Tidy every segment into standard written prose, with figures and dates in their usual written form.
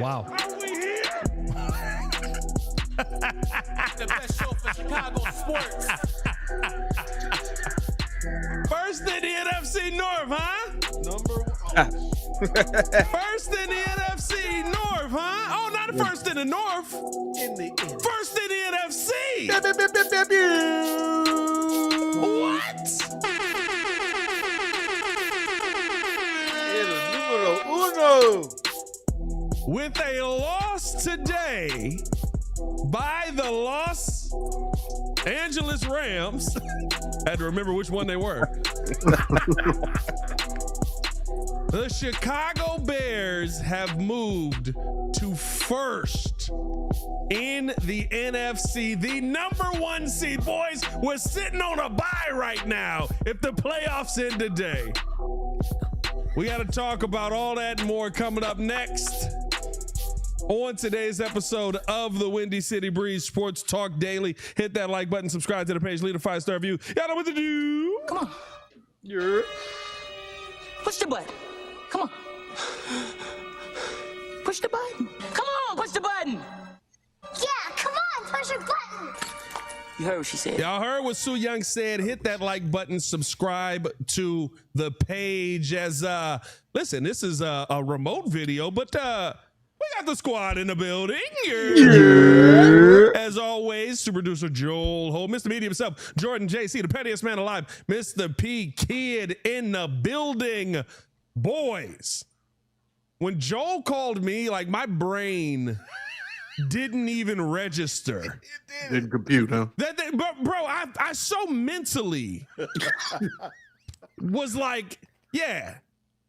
Wow. Are we here? The best show for Chicago sports. First in the NFC North, huh? Number one. First in the NFC North, huh? Oh, not the first in the North. In the end. First in the NFC. What? El numero uno. With a loss today by the Los Angeles Rams. Had to remember which one they were. The Chicago Bears have moved to first in the NFC, the number one seed. Boys, we're sitting on a bye right now if the playoffs end today. We got to talk about all that and more coming up next on today's episode of the Windy City Breeze Sports Talk Daily. Hit that like button, subscribe to the page, leave a 5-star review. Y'all know what to do. Come on. You're Push the button. Come on. Push the button. Come on, push the button. Yeah, come on, push a button. You heard what she said. Y'all heard what Sue Young said. Hit that like button, subscribe to the page. As listen, this is a remote video, but we got the squad in the building. Yeah. As always, to producer Joel Holt, Mr. Media himself, Jordan JC, the pettiest man alive, Mr. P Kid in the building. Boys, when Joel called me, like my brain didn't even register. Didn't compute, huh? Bro, I so mentally was like, yeah,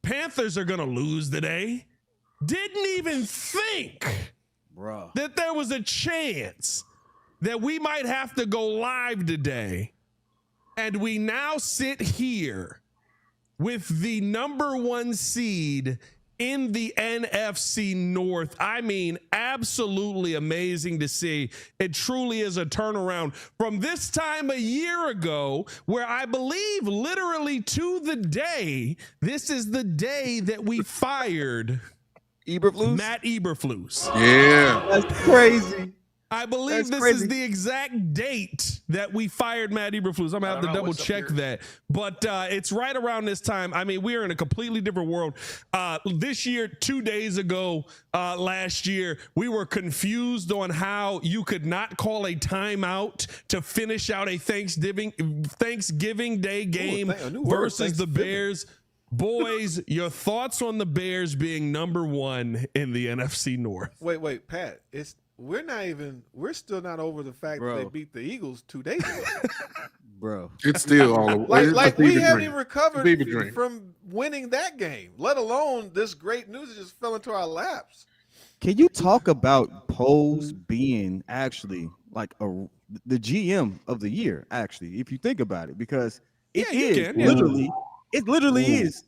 Panthers are gonna lose today. Didn't even think that there was a chance that we might have to go live today. And we now sit here with the number one seed in the NFC North. I mean, absolutely amazing to see. It truly is a turnaround from this time a year ago, where I believe literally to the day, this is the day that we fired Eberflus? Matt Eberflus. Yeah. That's crazy. I believe this is the exact date that we fired Matt Eberflus. I'm gonna have to double check that, but it's right around this time. I mean, we are in a completely different world. This year, 2 days ago, last year, we were confused on how you could not call a timeout to finish out a Thanksgiving Day game versus the Bears. Boys, your thoughts on the Bears being number one in the NFC North? Wait, Pat. We're still not over the fact that they beat the Eagles 2 days ago. Bro. It's still all over. Like we haven't recovered from winning that game, let alone this great news that just fell into our laps. Can you talk about Poles being actually like the GM of the year, actually, if you think about it, because it literally is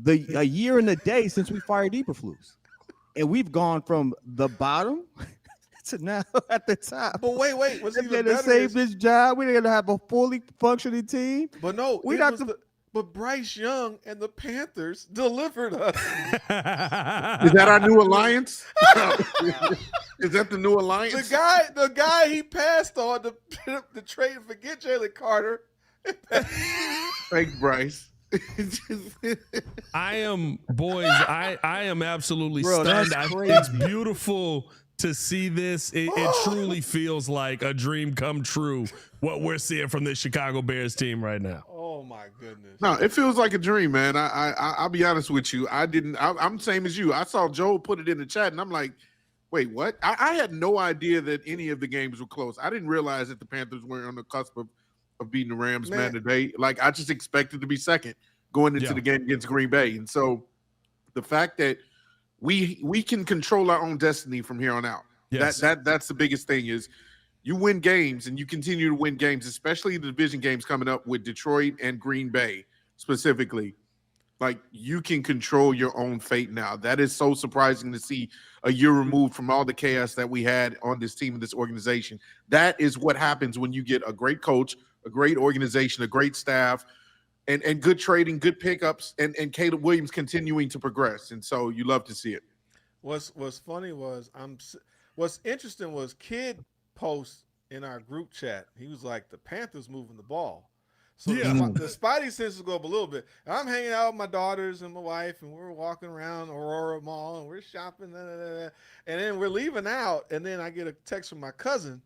a year and a day since we fired Eberflus. And we've gone from the bottom to now at the top. But wait, what's even better better save this job. We're gonna have a fully functioning team. But no, but Bryce Young and the Panthers delivered us. Is that our new alliance? Is that the new alliance? The guy he passed on to trade and forget Jalen Carter. Thanks, Bryce. I am absolutely stunned. It's beautiful to see this. It truly feels like a dream come true, what we're seeing from this Chicago Bears team right now. Oh my goodness. No, it feels like a dream, man. I'll be honest with you. I'm same as you. I saw Joel put it in the chat and I'm like, wait, what? I had no idea that any of the games were close. I didn't realize that the Panthers were on the cusp of beating the Rams, man, today. Like, I just expected to be second going into the game against Green Bay. And so the fact that we can control our own destiny from here on out. Yes. That's the biggest thing is you win games and you continue to win games, especially the division games coming up with Detroit and Green Bay specifically. Like, you can control your own fate now. That is so surprising to see a year removed from all the chaos that we had on this team and this organization. That is what happens when you get a great coach, a great organization, a great staff, and good trading, good pickups, and Caleb Williams continuing to progress. And so you love to see it. What's funny was what's interesting was Kid post in our group chat. He was like, the Panthers moving the ball. So the Spidey senses go up a little bit. And I'm hanging out with my daughters and my wife, and we're walking around Aurora Mall, and we're shopping, and then we're leaving out, and then I get a text from my cousin,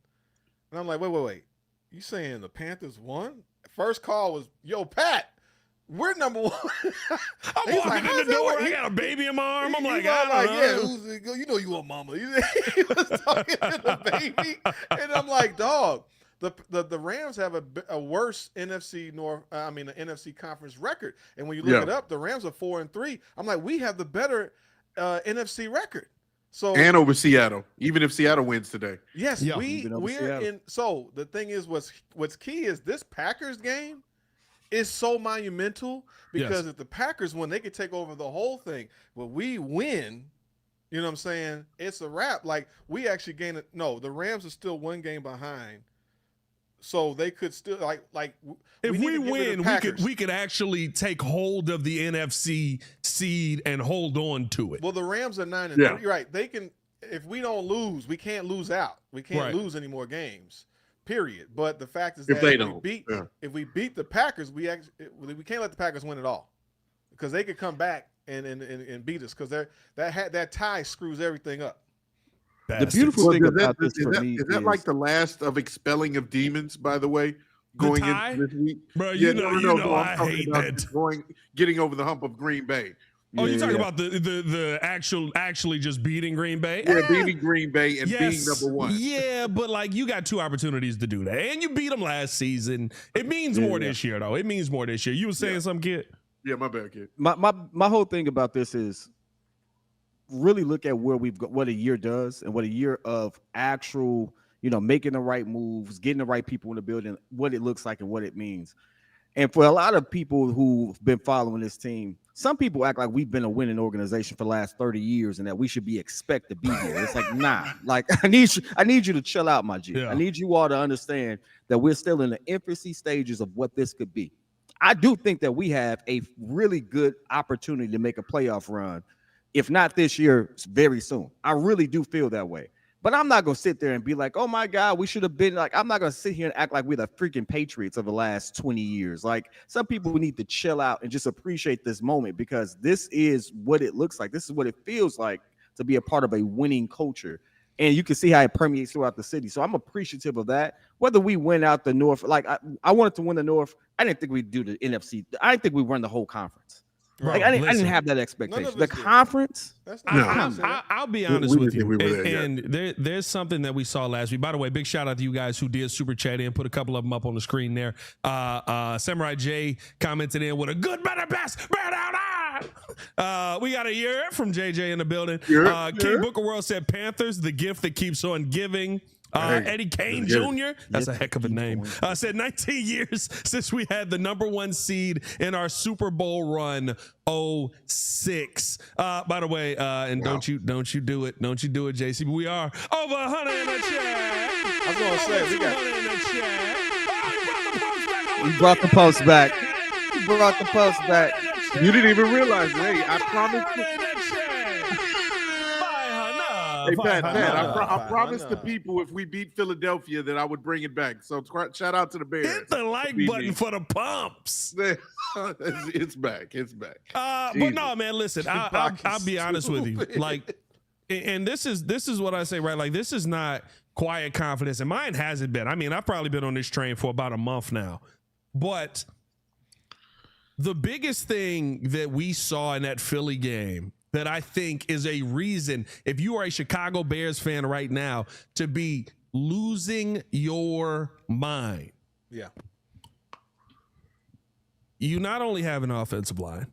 and I'm like, wait. You saying the Panthers won? First call was, yo, Pat, we're number one. I'm walking in the door. I got a baby in my arm. I'm like, I don't know. You know you want mama. He was talking to the baby, and I'm like, dog. The Rams have a worse NFC NFC conference record, and when you look it up, the Rams are 4-3. I'm like, we have the better NFC record. So and over Seattle, even if Seattle wins today. Yes, we're in. So the thing is, what's key is this Packers game is so monumental because if the Packers win, they could take over the whole thing. But we win. You know what I'm saying? It's a wrap. Like, we actually gain it. No, the Rams are still one game behind. So they could still like if we win, we could actually take hold of the NFC seed and hold on to it. Well, the Rams are 9-3. You're right. They can. If we don't lose, we can't lose out. We can't lose any more games. Period. But the fact is that if we beat the Packers, we can't let the Packers win at all, because they could come back and beat us, because that tie screws everything up. The beautiful thing about this for me is that like the last of expelling of demons, by the way, going into this week? Bro, you know I hate that. Getting over the hump of Green Bay. Oh, you talking about the actually just beating Green Bay? Yeah, beating Green Bay and being number one. Yeah, but like, you got two opportunities to do that, and you beat them last season. It means more this year, though. It means more this year. You were saying something, kid? Yeah, my bad, kid. My whole thing about this is really look at where we've got, what a year does, and what a year of actual, making the right moves, getting the right people in the building, what it looks like and what it means. And for a lot of people who've been following this team, some people act like we've been a winning organization for the last 30 years and that we should be expect to be here. It's like, nah, like I need you to chill out, my G. I need you all to understand that we're still in the infancy stages of what this could be. I do think that we have a really good opportunity to make a playoff run, if not this year, very soon. I really do feel that way. But I'm not going to sit there and be like, oh, my God, we should have been like, I'm not going to sit here and act like we're the freaking Patriots of the last 20 years. Like, some people need to chill out and just appreciate this moment, because this is what it looks like. This is what it feels like to be a part of a winning culture. And you can see how it permeates throughout the city. So I'm appreciative of that. Whether we win out the North, like I wanted to win the North. I didn't think we'd do the NFC. I didn't think we'd run the whole conference. Bro, like I didn't have that expectation. The conference. I'll be honest with you. There's something that we saw last week. By the way, big shout out to you guys who did super chat in. Put a couple of them up on the screen there. Samurai J commented in with a good, better, best, we got a year from JJ in the building. King Booker World said Panthers, the gift that keeps on giving. Eddie Kane Jr., that's a heck of a name, said 19 years since we had the number one seed in our Super Bowl run, 06. By the way, and don't you do it, JC, but we are over 100 in the chat. I was going to say, we got in the chat. We brought the post back. We brought the post back. You didn't even realize it. Hey, I promised. Hey, Pat, I promised the people if we beat Philadelphia that I would bring it back. So shout out to the Bears. Hit the like button for the pumps. It's back. It's back. But no, man, listen, I'll be honest with you. Like, and this is what I say, right? Like, this is not quiet confidence, and mine hasn't been. I mean, I've probably been on this train for about a month now. But the biggest thing that we saw in that Philly game that I think is a reason, if you are a Chicago Bears fan right now, to be losing your mind. Yeah. You not only have an offensive line,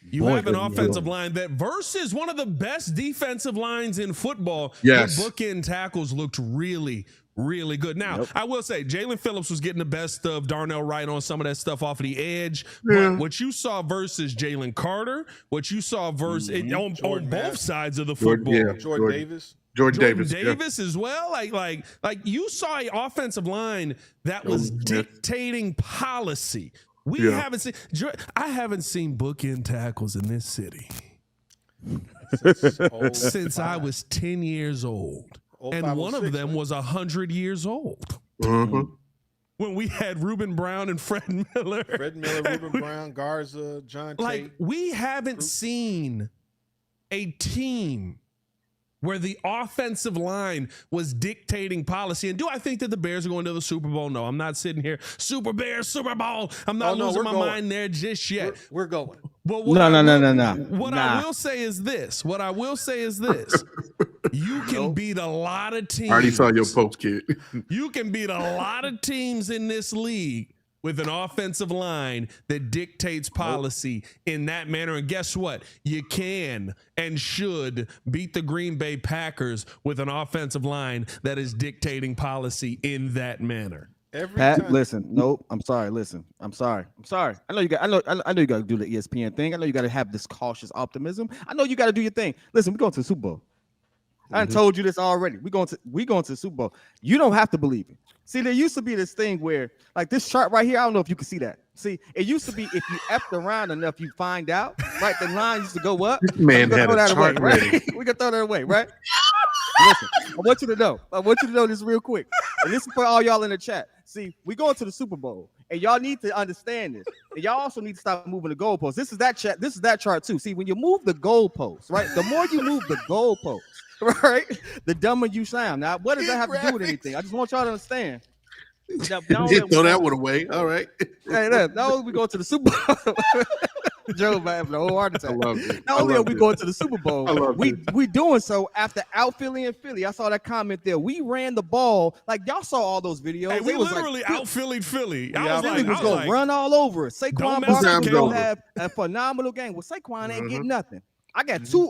you have an offensive line that versus one of the best defensive lines in football. Yes. The bookend tackles looked really, really good. Now, I will say, Jalen Phillips was getting the best of Darnell Wright on some of that stuff off of the edge. But what you saw versus Jalen Carter, what you saw versus on both sides of the football. Jordan Davis. Jordan Davis as well. Like you saw an offensive line that was dictating policy. I haven't seen bookend tackles in this city since I was 10 years old. And one of them was 100 years old. When we had Reuben Brown and Fred Miller. Reuben Brown, Garza, John Tate. Like, we haven't seen a team where the offensive line was dictating policy. And do I think that the Bears are going to the Super Bowl? No, I'm not sitting here. Super Bears, Super Bowl. I'm not losing my mind there just yet. We're going. But no. What I will say is this. You can beat a lot of teams. I already saw your post, kid. You can beat a lot of teams in this league with an offensive line that dictates policy in that manner. And guess what? You can and should beat the Green Bay Packers with an offensive line that is dictating policy in that manner. Listen, nope. I'm sorry. I'm sorry. I know you got. I know you got to do the ESPN thing. I know you got to have this cautious optimism. I know you got to do your thing. Listen, we're going to the Super Bowl. I done told you this already. We going to the Super Bowl. You don't have to believe it. See, there used to be this thing where, like this chart right here, I don't know if you can see that. See, it used to be if you effed around enough, you find out, right? The line used to go up. This man had a chart ready. Right? We can throw that away, right? Listen, I want you to know this real quick. And this is for all y'all in the chat. See, we going to the Super Bowl, and y'all need to understand this. And y'all also need to stop moving the goalposts. This is that chat. This is that chart too. See, when you move the goalposts, right? The more you move the goalposts, right, the dumber you sound. Now, what does that have to do with anything? I just want y'all to understand. Throw that one away. All right. Hey, now we go to the Super Bowl. Joe having a whole heart attack. Not only are we going to the Super Bowl, we doing so after out Philly and Philly. I saw that comment there. We ran the ball like y'all saw all those videos. Hey, we literally out Philly. Philly was going to run all over us. Saquon Barkley will have a phenomenal game. Well, Saquon ain't getting nothing. I got two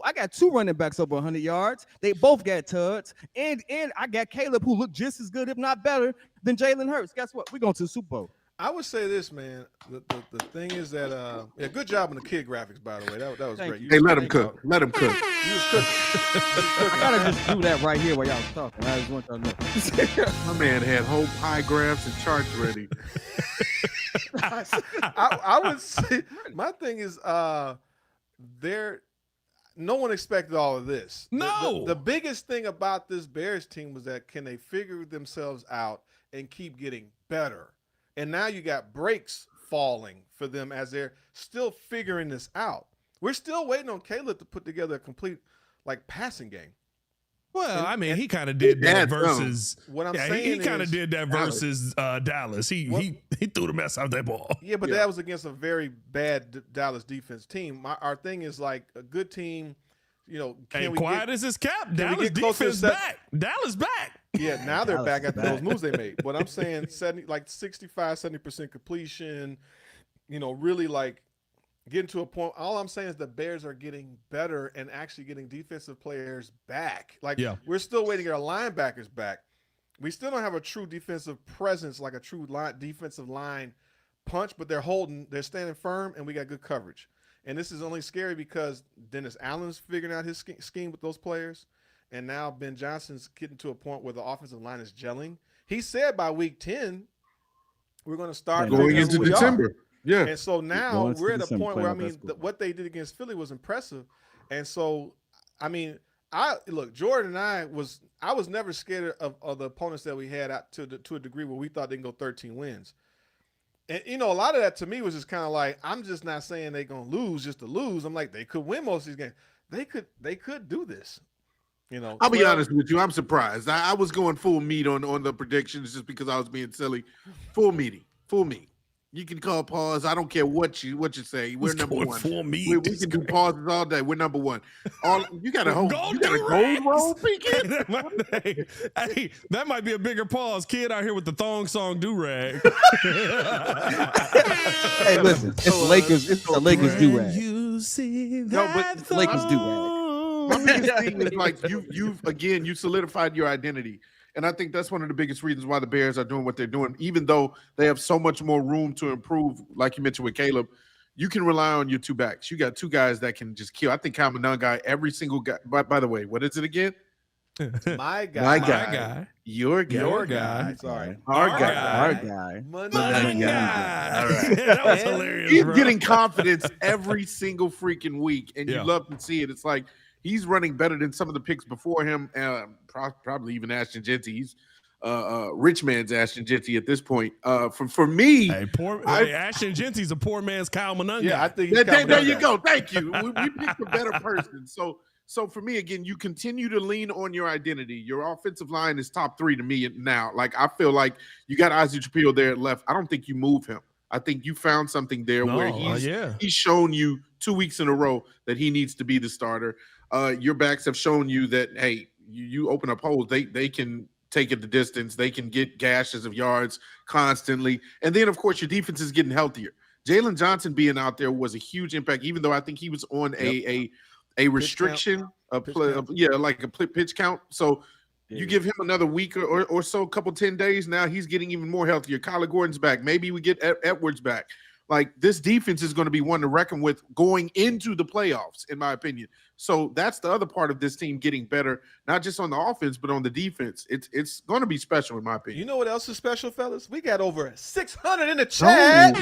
running backs over 100 yards. They both got tuds. And I got Caleb, who looked just as good, if not better, than Jalen Hurts. Guess what? We're going to the Super Bowl. I would say this, man. The thing is that good job on the kid graphics, by the way. That was great. Hey, let him cook. Let him cook. You was cooking. I gotta just do that right here while y'all was talking. I just want y'all to know. My man had whole pie graphs and charts ready. I would say my thing is no one expected all of this. No. The biggest thing about this Bears team was that can they figure themselves out and keep getting better? And now you got breaks falling for them as they're still figuring this out. We're still waiting on Caleb to put together a complete passing game. Well, I mean, he kind of did that versus. What I'm saying he kind of did that versus Dallas. He threw the mess out that ball. Yeah, but that was against a very bad Dallas defense team. Our thing is like a good team. Quiet as his cap. Dallas defense back. Dallas back. Yeah, now they're back after those moves they made. But I'm saying 65-70% completion. Really getting to a point. All I'm saying is the Bears are getting better and actually getting defensive players back. We're still waiting to get our linebackers back. We still don't have a true defensive presence, like a true defensive line punch, but they're standing firm, and we got good coverage. And this is only scary because Dennis Allen's figuring out his scheme with those players, and now Ben Johnson's getting to a point where the offensive line is gelling. He said by week 10, we're going to start going into December. Yeah. And so now we're at a point where, what they did against Philly was impressive. And so, Jordan and I was never scared of the opponents that we had out to a degree where we thought they can go 13 wins. And, a lot of that to me was just kind of like, I'm just not saying they're going to lose just to lose. I'm like, they could win most of these games. They could do this. I'll be honest with you. I'm surprised. I was going full meat on the predictions just because I was being silly. Full meat. You can call pause. I don't care what you say. We're number one. We can do pauses all day. We're number one. You got a gold roll, PK? Hey, that might be a bigger pause. Kid out here with the thong song do-rag. Hey, listen, it's the Lakers. It's the Lakers do-rag. You see that it's the Lakers do-rag. My biggest thing is you solidified your identity. And I think that's one of the biggest reasons why the Bears are doing what they're doing. Even though they have so much more room to improve, like you mentioned with Caleb, you can rely on your two backs. You got two guys that can just kill. I think Kamanon guy, every single guy. By the way, what is it again? My guy. Your guy. Sorry. Our guy. Money guy. All right. That was hilarious. He's getting confidence every single freaking week, and you love to see it. It's like He's running better than some of the picks before him. Probably even Ashton Jeanty. He's rich man's Ashton Jeanty at this point. For me, Ashton Jeanty's a poor man's Kyle Monunga. Yeah, I think there you go. Thank you. We picked a better person. So for me, again, you continue to lean on your identity. Your offensive line is top 3 to me now. Like, I feel like you got Ozzie Trapillo there at left. I don't think you move him. I think you found something there where he's shown you 2 weeks in a row that he needs to be the starter. Your backs have shown you that, hey, you open up holes, they can take it the distance. They can get gashes of yards constantly. And then, of course, your defense is getting healthier. Jalen Johnson being out there was a huge impact, even though I think he was on a restriction, like a pitch count. So you give him another week or so, a couple 10 days. Now he's getting even more healthier. Kyler Gordon's back. Maybe we get Edwards back. Like, this defense is going to be one to reckon with going into the playoffs, in my opinion. So that's the other part of this team getting better, not just on the offense, but on the defense. It's going to be special, in my opinion. You know what else is special, fellas? We got over 600 in the chat.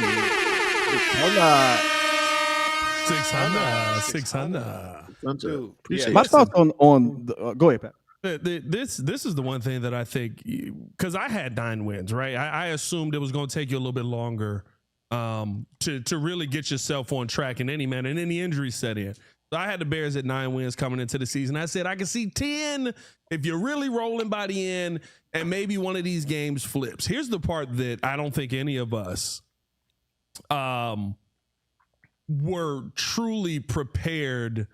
600. Dude, My thoughts on the, go ahead, Pat. This is the one thing that I think, because I had 9 wins, right? I assumed it was going to take you a little bit longer to really get yourself on track in any manner, and any injury set in. So I had the Bears at 9 wins coming into the season. I said I can see 10 if you're really rolling by the end, and maybe one of these games flips. Here's the part that I don't think any of us were truly prepared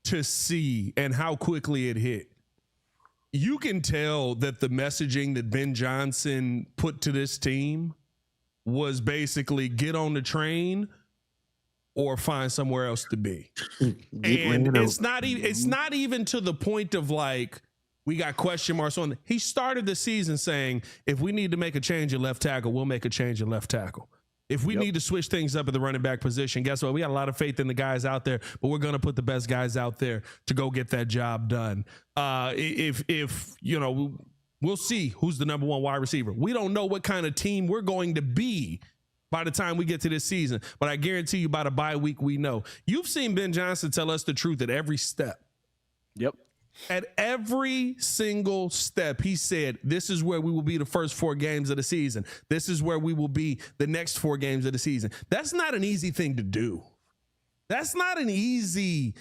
to see, and how quickly it hit. You can tell that the messaging that Ben Johnson put to this team was basically get on the train or find somewhere else to be. And it's not even to the point of like, we got question marks on. He started the season saying, if we need to make a change at left tackle, we'll make a change at left tackle. If we need to switch things up at the running back position, guess what? We got a lot of faith in the guys out there, but we're going to put the best guys out there to go get that job done. If you know, we'll see who's the number 1 wide receiver. We don't know what kind of team we're going to be by the time we get to this season, but I guarantee you by the bye week, we know. You've seen Ben Johnson tell us the truth at every step. Yep. At every single step, he said, this is where we will be the first 4 games of the season. This is where we will be the next 4 games of the season. That's not an easy thing to do. That's not an easy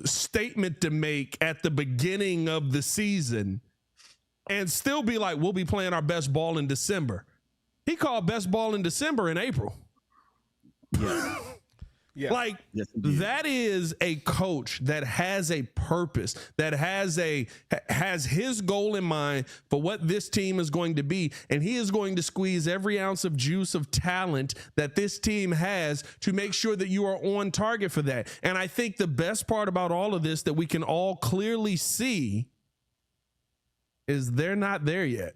statement to make at the beginning of the season and still be like, we'll be playing our best ball in December. He called best ball in December in April. Yeah. Yeah. Like, that is a coach that has a purpose, that has his goal in mind for what this team is going to be, and he is going to squeeze every ounce of juice of talent that this team has to make sure that you are on target for that. And I think the best part about all of this that we can all clearly see is they're not there yet.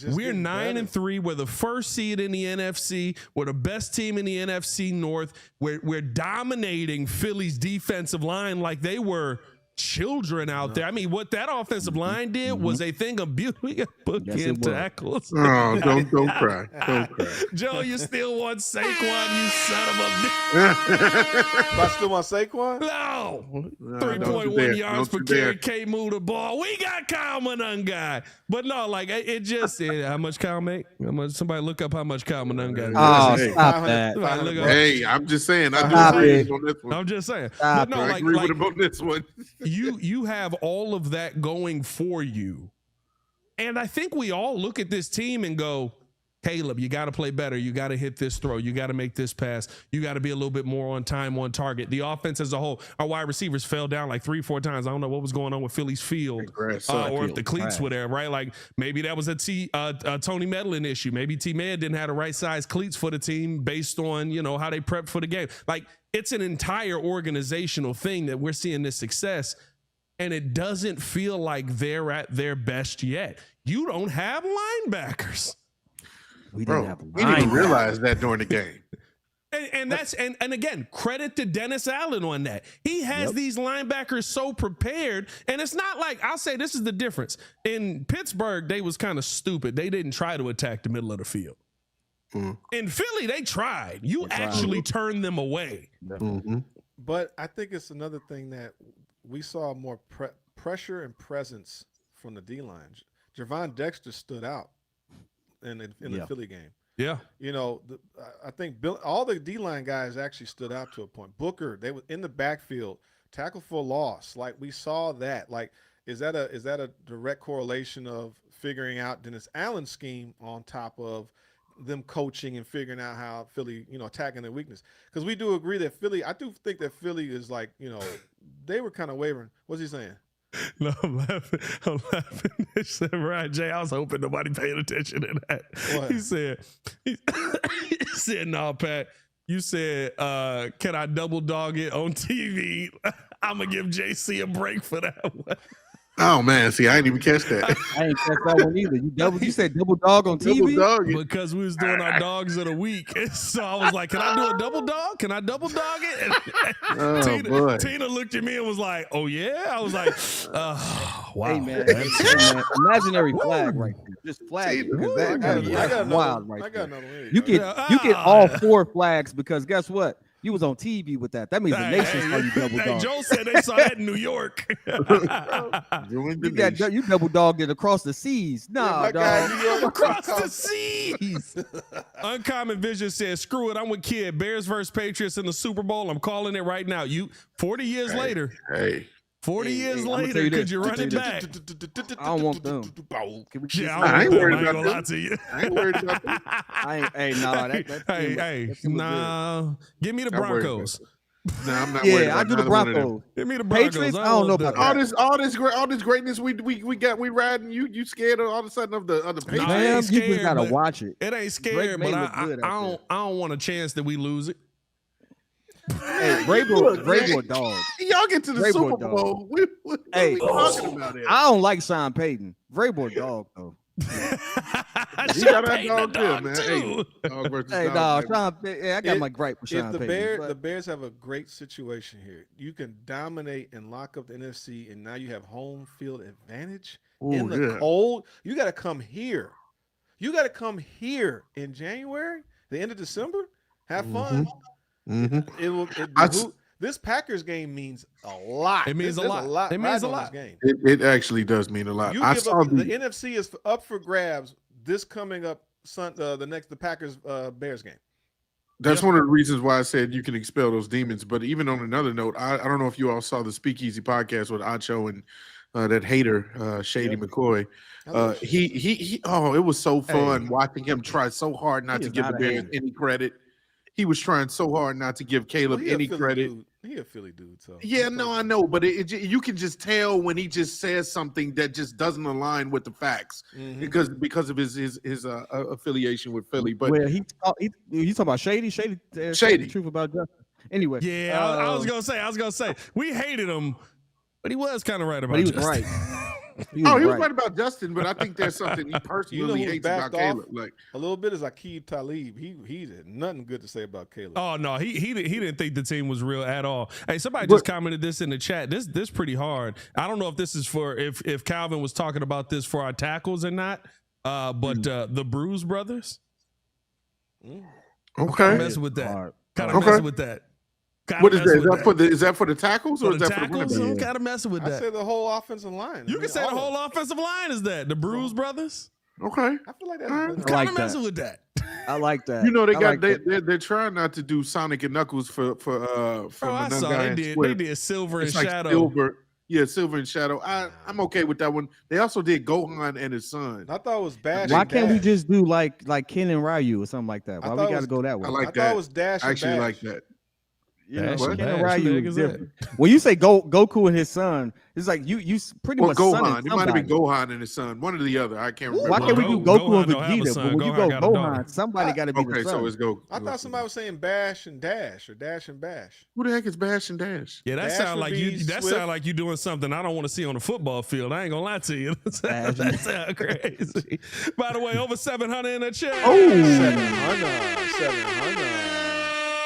We're 9-3. We're the first seed in the NFC. We're the best team in the NFC North. We're dominating Philly's defensive line like they were children out there. I mean, what that offensive line did was a thing of beauty. We got bookend tackles. Oh, don't cry. Don't cry. Joe, you still want Saquon, you son of a bitch. I still want Saquon? No. 3.1 yards per carry, K move the ball. We got Kyle Monunga. But no, like, it just, how much Kyle make? How much, somebody look up how much Kyle Monunga. Oh, stop that. Hey, I'm just saying. I Stop agree it. on this one. I'm just saying. Stop But no, I agree with him on this one. you have all of that going for you. And I think we all look at this team and go, Caleb, you got to play better. You got to hit this throw. You got to make this pass. You got to be a little bit more on time, on target. The offense as a whole, our wide receivers fell down like 3-4 times. I don't know what was going on with Philly's field or if the cleats were there, right? Like maybe that was a Tony Medlin issue. Maybe T-Man didn't have the right size cleats for the team based on, you know, how they prepped for the game. Like, it's an entire organizational thing that we're seeing this success, and it doesn't feel like they're at their best yet. You don't have linebackers. We didn't even realize that during the game. And that's and again, credit to Dennis Allen on that. He has these linebackers so prepared, and it's not like, I'll say this is the difference. In Pittsburgh, they was kind of stupid. They didn't try to attack the middle of the field. In Philly, they tried. You actually turned them away. But I think it's another thing that we saw more pressure and presence from the D line. Javon Dexter stood out in the Philly game. Yeah. You know, I think all the D line guys actually stood out to a point. Booker, they were in the backfield, tackle for loss. Like we saw that. Like, is that a direct correlation of figuring out Dennis Allen's scheme on top of them coaching and figuring out how Philly, attacking their weakness? Because we do agree that I do think that Philly is like, they were kind of wavering. What's he saying? No, I'm laughing. He said, right, Jay, I was hoping nobody paid attention to that. What? He said, no, Pat, you said, can I double dog it on TV? I'm going to give JC a break for that one. Oh man, see, I didn't even catch that. I ain't catch that one either. You said double dog on TV? Double dog. Because we was doing our dogs of the week. So I was like, can I do a double dog? Can I double dog it? And Tina looked at me and was like, oh yeah? I was like, wow. Hey man, imaginary flag right there. Just flag because that's wild right there. You get all 4 flags because guess what? You was on TV with that. That means the nation saw you double dog. Joe said they saw that in New York. You double dogged it across the seas. Nah, dog. Across the seas. Uncommon Vision says, screw it. I'm with Kid. Bears versus Patriots in the Super Bowl. I'm calling it right now. 40 years later. 40 years later, could you run it back? I don't want them. I ain't worried about that. I ain't worried about that. Give me the Broncos. No, I'm not worried about I do the Broncos. Give me the Broncos. Patriots, I don't know about that. All this greatness we riding. You scared all of a sudden of the Patriots? Man, you just gotta watch it. It ain't scared, but I don't want a chance that we lose it. Hey, Vrabel dog. Y'all get to the Super Bowl. What are we talking about here? I don't like Sean Payton. Vrabel dog though. You got that dog too, man. Hey, dog versus dog. Sean Payton. I got my gripe with Sean Payton. The Bears have a great situation here. You can dominate and lock up the NFC, and now you have home field advantage in the cold. You got to come here. You got to come here in January, the end of December. Have fun. This Packers game means a lot. It means a lot. It means a lot. Game. It actually does mean a lot. The NFC is up for grabs this coming up the Packers Bears game. That's one of the reasons why I said you can expel those demons. But even on another note, I don't know if you all saw the Speakeasy podcast with Acho and that hater Shady McCoy. It was so fun watching him try so hard not to give the Bears any credit. He was trying so hard not to give Caleb any credit. He a Philly dude, so yeah, no, I know, but you can just tell when he just says something that just doesn't align with the facts because of his affiliation with Philly. But you talking about Shady the truth about Justin. Anyway, yeah, I was gonna say we hated him, but he was kind of right about. But he was Justin. right. He was right about Justin, but I think there's something he personally hates about Caleb. Like a little bit is Aqib Talib. He had nothing good to say about Caleb. Oh no, he didn't think the team was real at all. Hey, somebody just commented this in the chat. This pretty hard. I don't know if this is for if Calvin was talking about this for our tackles or not. But the Bruise brothers. Okay, messing with that. Kind of messing with that. What is that? Is that for the tackles or is that for the tackles? I'm kind of messing with that. I said the whole offensive line. You can say the whole offensive line is that the Bruise brothers. Okay, I feel like that's kind of messing with that. I like that. You know they're trying not to do Sonic and Knuckles for I saw they did Silver and Shadow. Silver and Shadow. I'm okay with that one. They also did Gohan and his son. I thought it was Bash. Why can't we just do like Ken and Ryu or something like that? Why we got to go that way? I like that. I thought it was Dash. I actually like that. Ken and Ryu is different. When you say Goku and his son, it's like you pretty much Gohan. It might have been Gohan and his son, one or the other. I can't remember. Why can't we do Goku and Vegeta? But when you go Gohan, somebody got to be the son. So it's Goku. I thought somebody was saying Bash and Dash or Dash and Bash. Who the heck is Bash and Dash? Yeah, that sound like you. That sound like you doing something I don't want to see on the football field. I ain't gonna lie to you. That sound crazy. By the way, over 700 in the chat. Oh, 700.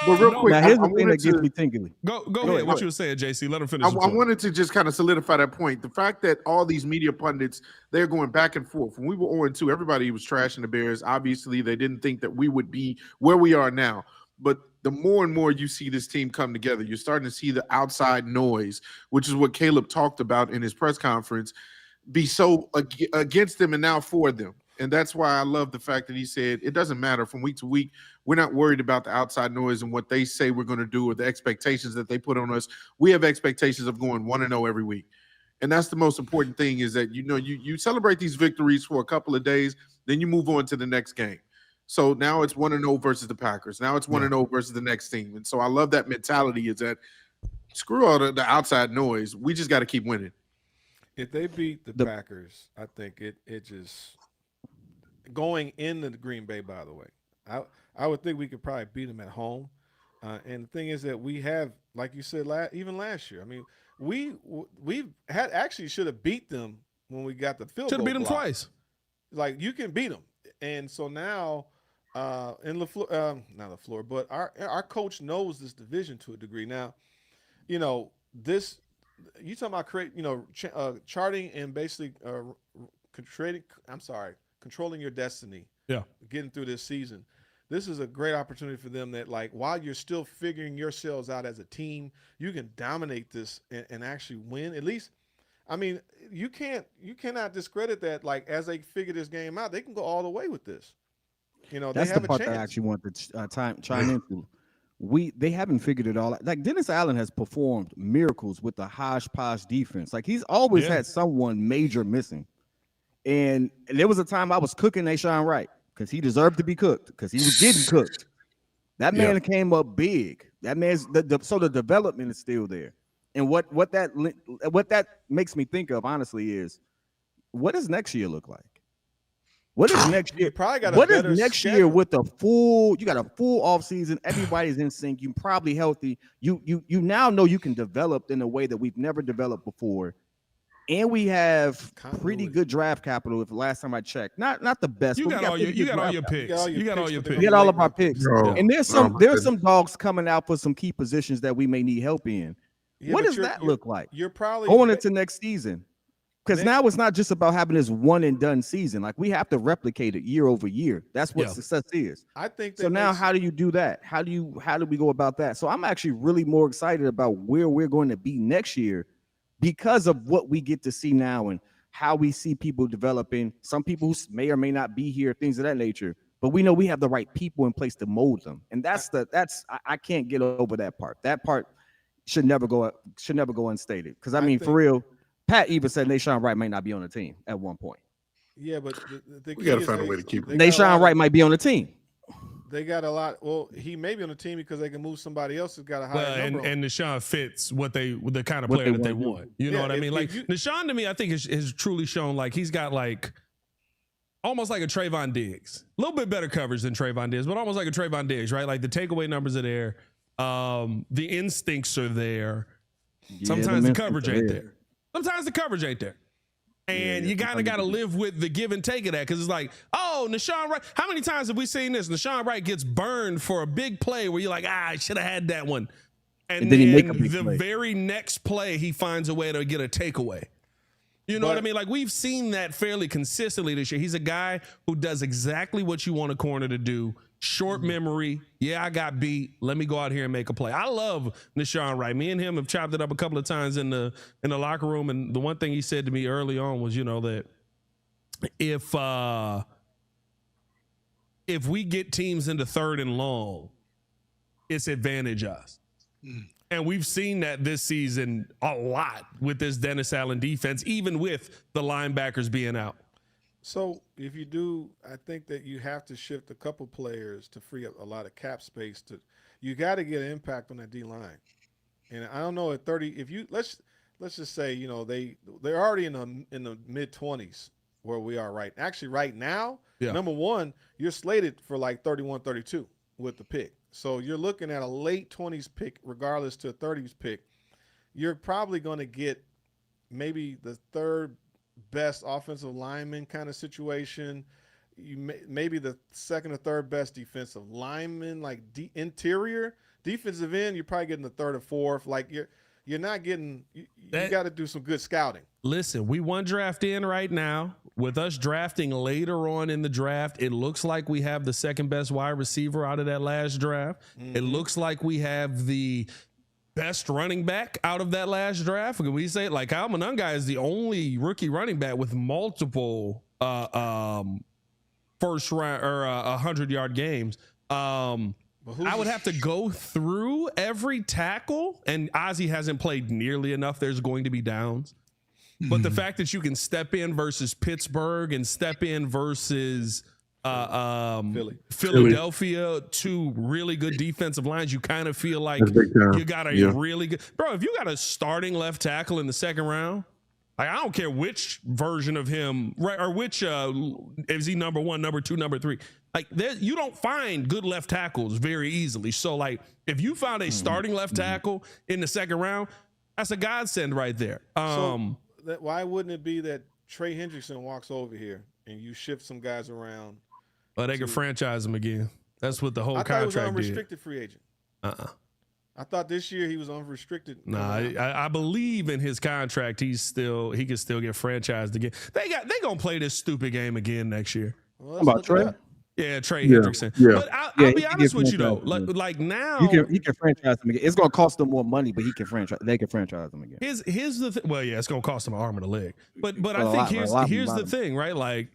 But real quick, now here's the thing that gets me thinking. Go ahead. What you were saying, JC? Let him finish. I wanted to just kind of solidify that point. The fact that all these media pundits, they're going back and forth. When we were 0-2, everybody was trashing the Bears. Obviously, they didn't think that we would be where we are now. But the more and more you see this team come together, you're starting to see the outside noise, which is what Caleb talked about in his press conference, be so against them and now for them. And that's why I love the fact that he said it doesn't matter from week to week. We're not worried about the outside noise and what they say we're going to do or the expectations that they put on us. We have expectations of going 1-0 every week. And that's the most important thing, is that, you celebrate these victories for a couple of days, then you move on to the next game. So now it's 1-0 versus the Packers. Now it's 1-0 versus the next team. And so I love that mentality, is that screw all the outside noise. We just got to keep winning. If they beat the Packers, I think it just going into the Green Bay, by the way, I would think we could probably beat them at home. And the thing is that we have, like you said, even last year, I mean, we had actually should have beat them when we got the field goal. Should have beat them block. twice. Like, you can beat them. And so now in LaFleur, not LaFleur, but our coach knows this division to a degree. Now, this, you talking about charting and basically controlling your destiny. Yeah. Getting through this season. This is a great opportunity for them that, like, while you're still figuring yourselves out as a team, you can dominate this and actually win. At least, I mean, you cannot discredit that, like, as they figure this game out, they can go all the way with this. That's they have the part a chance. that I actually want to chime into. They haven't figured it all out. Like, Dennis Allen has performed miracles with the hodgepodge defense. Like, he's always had someone major missing. And there was a time I was cooking Nashawn Wright because he deserved to be cooked, because he was getting cooked. That man came up big. That man's so the development is still there. And what that makes me think of, honestly, is what does next year look like? What is next year? What is next year with you got a full off season, everybody's in sync, you're probably healthy. You now know you can develop in a way that we've never developed before. And we have pretty good draft capital. If the last time I checked, not the best. You got all your picks. You got all your picks. We got all of our picks. And there's some dogs coming out for some key positions that we may need help in. What does that look like? You're probably going into next season. Because now it's not just about having this one and done season. Like, we have to replicate it year over year. That's what success is. I think so. Now, how do you do that? How do we go about that? So I'm actually really more excited about where we're going to be next year, because of what we get to see now and how we see people developing. Some people who may or may not be here, things of that nature. But we know we have the right people in place to mold them, and I can't get over that part. That part should never go unstated. Because I mean, for real. Pat even said Nashawn Wright might not be on the team at one point. Yeah, but we got to find a way to keep it. Nashawn Wright might be on the team. They got a lot. Well, he may be on the team because they can move somebody else who's got a higher number. And Nashawn fits the kind of player that they want. You know what I mean? Like, Nashawn, to me, I think has truly shown, like, he's got, like, almost like a Trayvon Diggs. A little bit better coverage than Trayvon Diggs, but almost like a Trayvon Diggs, right? Like, the takeaway numbers are there. The instincts are there. Sometimes the coverage ain't there. Sometimes the coverage ain't there. And you kind of got to live with the give and take of that, because it's like, oh, Nashawn Wright. How many times have we seen this? Nashawn Wright gets burned for a big play where you're like, I should have had that one. And then he make a big play. Very next play, he finds a way to get a takeaway. You know what I mean? Like, we've seen that fairly consistently this year. He's a guy who does exactly what you want a corner to do. Short memory. Yeah, I got beat. Let me go out here and make a play. I love Nashawn Wright. Me and him have chopped it up a couple of times in the locker room. And the one thing he said to me early on was, that if we get teams into 3rd and long, it's advantage us. And we've seen that this season a lot with this Dennis Allen defense, even with the linebackers being out. So if you do, I think that you have to shift a couple players to free up a lot of cap space. You got to get an impact on that D line. And I don't know at 30, if you let's just say, they're already in the mid 20s where we are right. Actually, right now, number one, you're slated for like 31, 32 with the pick. So you're looking at a late 20s pick, regardless to a 30s pick. You're probably going to get maybe the 3rd best offensive lineman kind of situation. Maybe the 2nd or 3rd best defensive lineman, like interior defensive end. You're probably getting the 3rd or 4th. Like you're not getting. You got to do some good scouting. Listen, we one draft in right now. With us drafting later on in the draft, it looks like we have the second best wide receiver out of that last draft. Mm-hmm. It looks like we have the best running back out of that last draft. Can we say like Kyle Monangai is the only rookie running back with multiple first round or 100-yard games. I would have to go through every tackle, and Ozzie hasn't played nearly enough. There's going to be downs. But the fact that you can step in versus Pittsburgh and step in versus Philadelphia, two really good defensive lines, you kind of feel like you got a really good bro. If you got a starting left tackle in the second round, like I don't care which version of him, right, or which is he number 1, number 2, number 3. Like you don't find good left tackles very easily. So like if you found a starting left tackle in the second round, that's a godsend right there. Why wouldn't it be that Trey Hendrickson walks over here and you shift some guys around? Well, they can franchise him again. That's what the whole contract did. I thought he was an unrestricted free agent. I thought this year he was unrestricted. Nah, I believe in his contract. He can still get franchised again. They gonna play this stupid game again next year. Well, about Trey? Yeah, Trey Hendrickson. Yeah. But I'll be honest with you though. Like now, he can franchise them again. It's gonna cost them more money, but they can franchise them again. Here's the thing. Well, yeah, it's gonna cost them an arm and a leg. But I think here's the thing, right? Like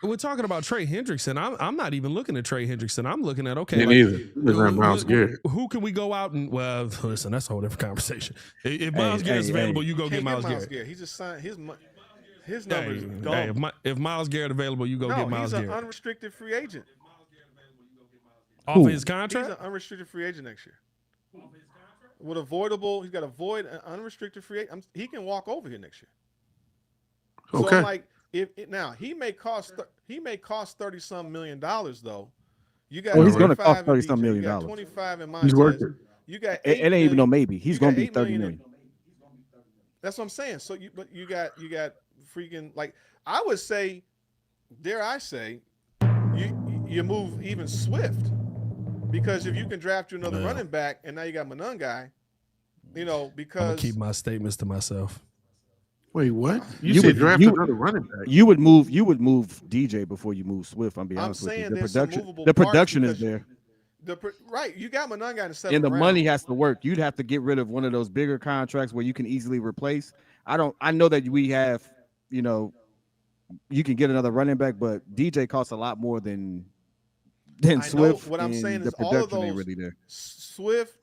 we're talking about Trey Hendrickson. I'm not even looking at Trey Hendrickson. I'm looking at who can we go out and listen, that's a whole different conversation. If Myles Garrett's available, you go get Myles Garrett. He just signed his numbers. If Myles Garrett available, you go get Myles Garrett. He's an unrestricted free agent. Off of his contract? He's an unrestricted free agent next year. With he's got a void, an unrestricted free agent. He can walk over here next year. So okay. I'm like, now he may cost $30-some million though. You got he's going to cost $30-some million. You got 25 in my. He's working. You got it ain't even no maybe. He's going to be 30 million. That's what I'm saying. So you got freaking, like, I would say, dare I say, you move even Swift, because if you can draft you another running back and now you got Monangai, because I'm gonna keep my statements to myself. Wait, what? You said draft another running back. You would move DJ before you move Swift. I'm being honest with you. The production is there. Right, you got Monangai in the 7th and the round. money has to work. You'd have to get rid of one of those bigger contracts where you can easily replace. I know that we have, you can get another running back, but DJ costs a lot more than Swift. What I'm saying is all of those ain't really there. Swift,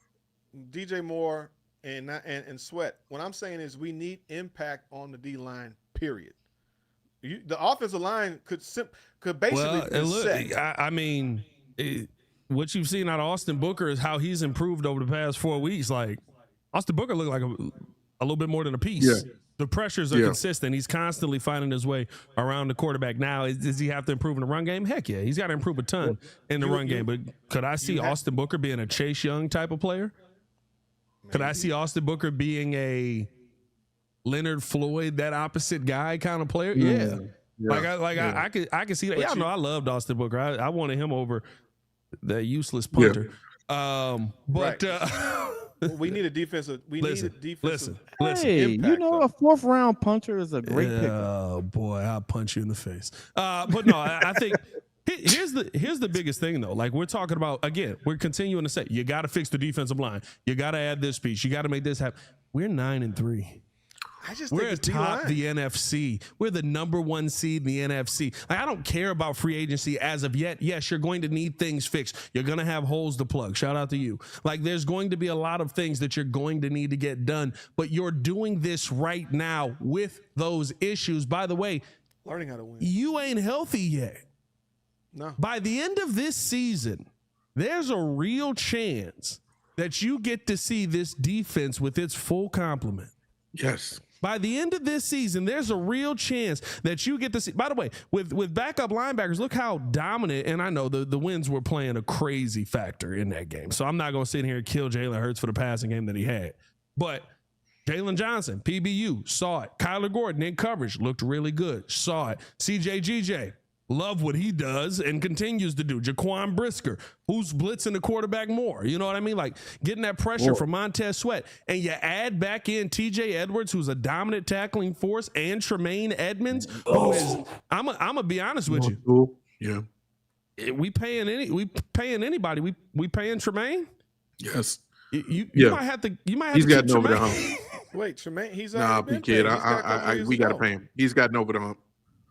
DJ Moore, and Sweat. What I'm saying is we need impact on the D line. Period. The offensive line could basically set. What you've seen out of Austin Booker is how he's improved over the past 4 weeks. Like Austin Booker looked like a little bit more than a piece. Yeah. The pressures are consistent. He's constantly finding his way around the quarterback. Now, does he have to improve in the run game? Heck yeah. He's got to improve a ton in the run game. But could I see Austin Booker being a Chase Young type of player? Maybe. Could I see Austin Booker being a Leonard Floyd, that opposite guy kind of player? Yeah. I could see that. Yeah, I loved Austin Booker. I wanted him over that useless punter. We need a defensive. Listen. Hey, impact, a 4th round punter is a great pick. Oh boy, I'll punch you in the face. But no, I think here's the biggest thing though. Like we're talking about again, we're continuing to say you got to fix the defensive line. You got to add this piece. You got to make this happen. We're 9-3. We're atop the NFC. We're the number 1 seed in the NFC. Like, I don't care about free agency as of yet. Yes, you're going to need things fixed. You're going to have holes to plug. Shout out to you. Like, there's going to be a lot of things that you're going to need to get done, but you're doing this right now with those issues. By the way, learning how to win. You ain't healthy yet. No. By the end of this season, there's a real chance that you get to see this defense with its full complement. Yes. By the end of this season, there's a real chance that you get to see. By the way, with backup linebackers, look how dominant. And I know the Winds were playing a crazy factor in that game. So I'm not going to sit here and kill Jalen Hurts for the passing game that he had. But Jalen Johnson, PBU, saw it. Kyler Gordon in coverage, looked really good. Saw it. CJ GJ, Love what he does and continues to do. Jaquan Brisker, who's blitzing the quarterback more. You know what I mean? Like getting that pressure from Montez Sweat. And you add back in TJ Edwards, who's a dominant tackling force, and Tremaine Edmonds, who is, I'm gonna be honest with you. Yeah. We paying anybody. We paying Tremaine? Yes. You might have to He's to gotten keep over the Tremaine. hump. Wait, Tremaine, he's Nah, already been kid. paid. We got to pay him. He's gotten over the hump.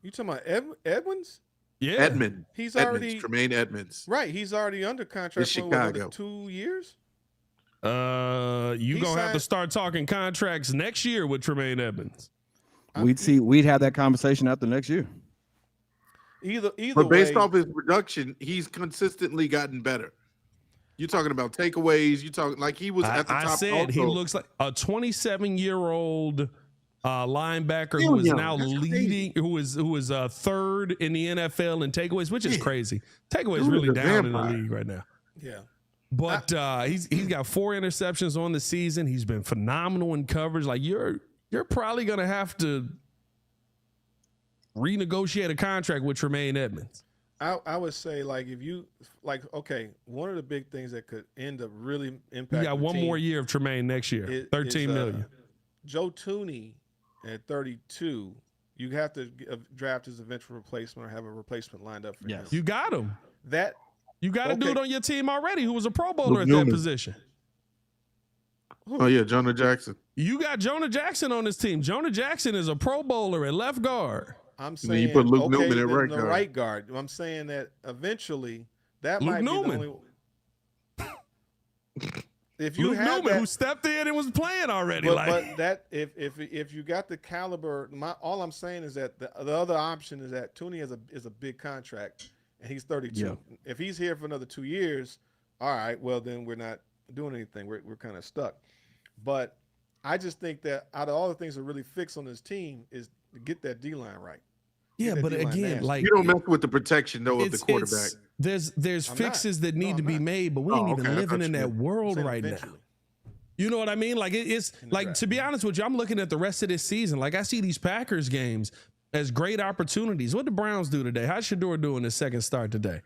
You talking about Edmonds? Yeah. Edmund. He's Edmonds, already Tremaine Edmonds. right. He's already under contract for Chicago. 2 years. You gonna have to start talking contracts next year with Tremaine Edmonds. We'd have that conversation after next year. Either But based way, off his production, he's consistently gotten better. You're talking about takeaways. You talking like he was at the top. I said also. he looks like a 27-year-old linebacker Still who is young. now That's leading, who is third in the NFL in takeaways, which is crazy. Takeaways Dude really is a down in vampire. the league right now. yeah. But he's got 4 interceptions on the season. He's been phenomenal in coverage. Like you're probably gonna have to renegotiate a contract with Tremaine Edmonds. I would say like if you like one of the big things that could end up really impacting. You got one more year of Tremaine next year. 13 million. Joe Tooney at 32. You have to draft his eventual replacement or have a replacement lined up for him. You got him. You got a dude on your team already who was a Pro Bowler at that position. Oh yeah, Jonah Jackson. You got Jonah Jackson on this team. Jonah Jackson is a Pro Bowler at left guard. I'm saying you put Luke Newman at the right guard. I'm saying that eventually that Luke might Newman. be the only. If you Luke have Newman, that, who stepped in and was playing already, but that if you got the caliber, all I'm saying is that the other option is that Tooney is a big contract and he's 32. Yeah. If he's here for another 2 years, all right, well then we're not doing anything. We're kind of stuck. But I just think that out of all the things to really fix on this team is to get that D line right. Yeah, but again, like you don't mess with the protection though of the quarterback. There's fixes that need to be made, but we ain't even living in that world right now. You know what I mean? Like it's like, to be honest with you, I'm looking at the rest of this season. Like I see these Packers games as great opportunities. What the Browns do today? How's Shador doing his second start today?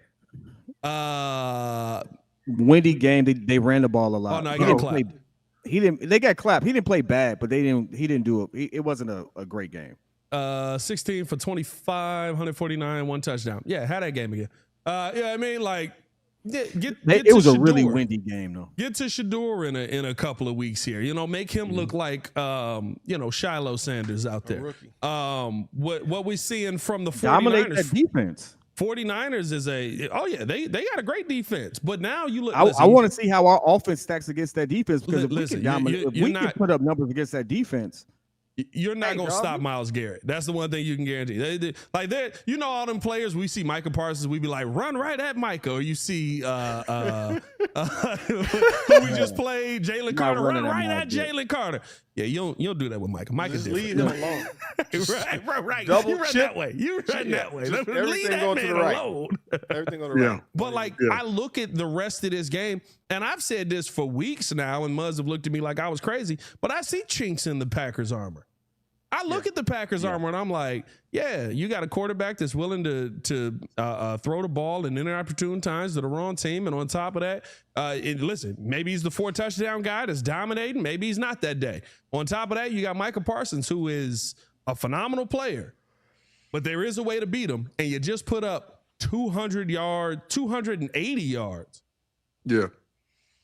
Windy game. They ran the ball a lot. Oh no, he got clapped. They got clapped. He didn't play bad, but he didn't do it. It wasn't a great game. 16 for 25, 149, 1 touchdown. Yeah, had that game again. Yeah, I mean, like, it was a really windy game, though. Get to Shador in a couple of weeks here. You know, make him look like Shiloh Sanders out there. What we seeing from the 49ers? Dominate that defense. 49ers is they got a great defense, but now you look. I want to see how our offense stacks against that defense, because if listen, we can dominate, if we can put up numbers against that defense. You're not going to stop Myles Garrett. That's the one thing you can guarantee. All them players, we see Micah Parsons, we be like, run right at Micah. Or you see who we just played, Jalen Carter, run right at Jalen Carter. Yeah, you don't do that with Micah. Micah's just leave him alone. right. Double you run chip. that way. You run that way. Everything going to the right. Everything on the right. But I look at the rest of this game, and I've said this for weeks now, and Muzz have looked at me like I was crazy, but I see chinks in the Packers' armor. I look at the Packers' armor and I'm like, yeah, you got a quarterback that's willing to throw the ball in inopportune times to the wrong team. And on top of that, listen, maybe he's the 4 touchdown guy that's dominating. Maybe he's not that day. On top of that, you got Micah Parsons, who is a phenomenal player. But there is a way to beat him. And you just put up 280 yards. Yeah.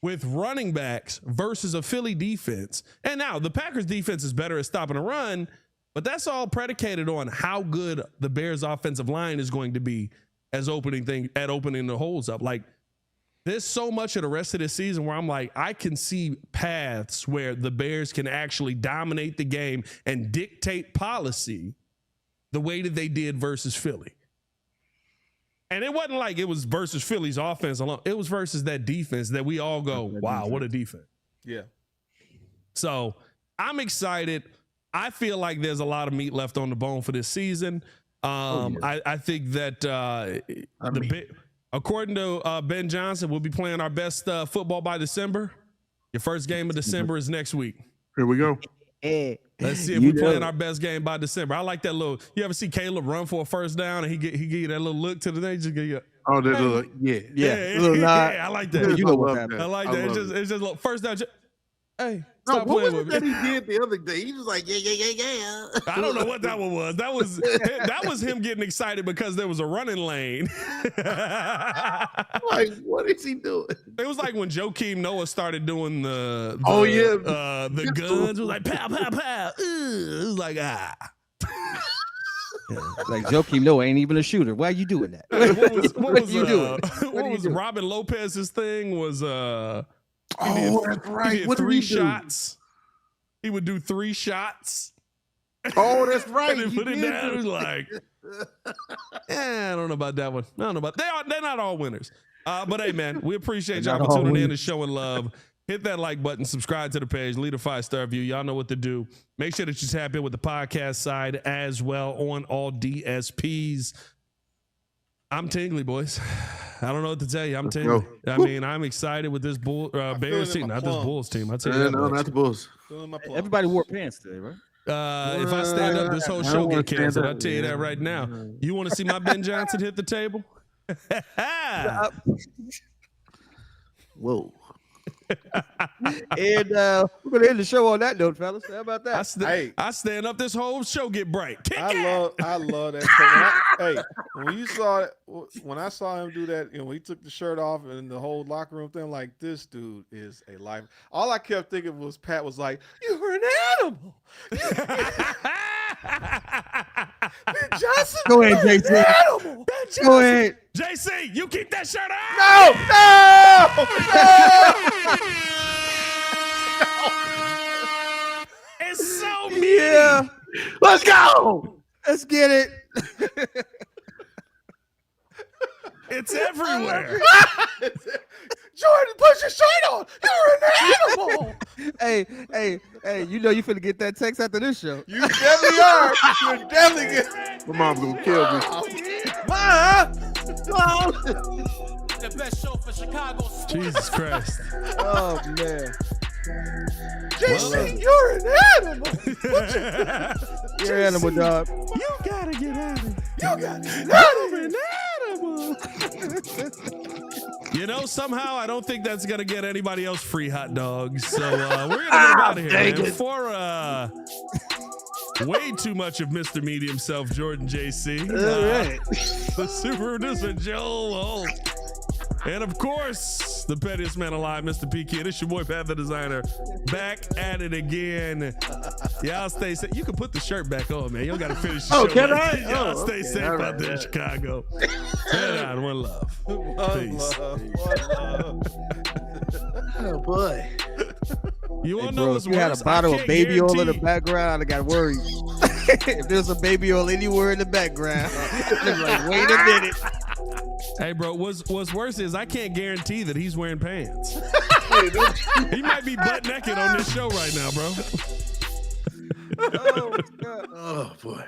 With running backs versus a Philly defense. And now the Packers defense is better at stopping a run, but that's all predicated on how good the Bears offensive line is going to be as opening the holes up. Like, there's so much of the rest of this season where I'm like, I can see paths where the Bears can actually dominate the game and dictate policy the way that they did versus Philly. And it wasn't like it was versus Philly's offense alone. It was versus that defense that we all go, wow, what a defense. Yeah. So I'm excited. I feel like there's a lot of meat left on the bone for this season. I think that according to Ben Johnson, we'll be playing our best football by December. Your first game of December is next week. Here we go. Let's see if we playing our best game by December. I like that little. You ever see Caleb run for a first down and he give you that little look to the day? Just give you. Oh, that look, yeah. I like that. You know what happened. I like that. It's just look, first down. Hey, No, stop what playing was with it me. that he did the other day? He was like, yeah. I don't know what that one was. That was him getting excited because there was a running lane. Like, what is he doing? It was like when Joakim Noah started doing the guns. It was like pow pow pow. It was like Like Joakim Noah ain't even a shooter. Why are you doing that? What was you doing? What was Robin Lopez's thing? Was That's right. What did three he do? shots. He would do 3 shots. Oh, that's right. And He put it did down. do It was like, I don't know about that one. I don't know about they're not all winners. But hey, man, we appreciate y'all for tuning in and showing love. Hit that like button, subscribe to the page, leave a 5-star review. Y'all know what to do. Make sure that you tap in with the podcast side as well on all DSPs. I'm tingly, boys. I don't know what to tell you. I'm tingly. I mean, I'm excited with this Bears team, not this Bulls team. I tell you that no, much. not the Bulls. Everybody wore pants today, right? If I stand up, this whole show get canceled. I'll tell you that right now. You want to see my Ben Johnson hit the table? Whoa. And we're gonna end the show on that note, fellas. How about that? I stand up, this whole show get bright. I love that. When I saw him do that, when he took the shirt off and the whole locker room thing, I'm like, this dude is a life. All I kept thinking was Pat was like, "You're an animal." Ben Johnson, go ahead, JC. Go ahead, JC. You keep that shirt on. No. It's so mean. Yeah. Let's go. Let's get it. It's everywhere. Jordan, put your shirt on. You're an animal. Hey, you know you finna get that text after this show. You definitely are. You definitely get. My mom's gonna kill me. Mom. The best show for Chicago. Jesus Christ. Oh man. JC, you're an animal. You're an animal, dog. You gotta get out of here. You got it. You're an animal. You know, somehow I don't think that's gonna get anybody else free hot dogs. So we're gonna get out of here, man. For way too much of Mr. Media himself, Jordan JC. The super producer, Joel Holt. And of course, the pettiest man alive, Mr. P. Kid. It's your boy, Pat the Designer, back at it again. Y'all stay safe. You can put the shirt back on, man. You don't got to finish the show. Can I? Y'all stay safe out there in Chicago. Head on, one love. Peace. Oh boy. You want to Bro, know if what's you had worse? a bottle I of can't baby oil in the guarantee- background, I got worried. If there's a baby oil anywhere in the background, I'm like, wait a minute. Hey, bro, what's worse is I can't guarantee that he's wearing pants. He might be butt naked on this show right now, bro. Oh, God. Oh boy.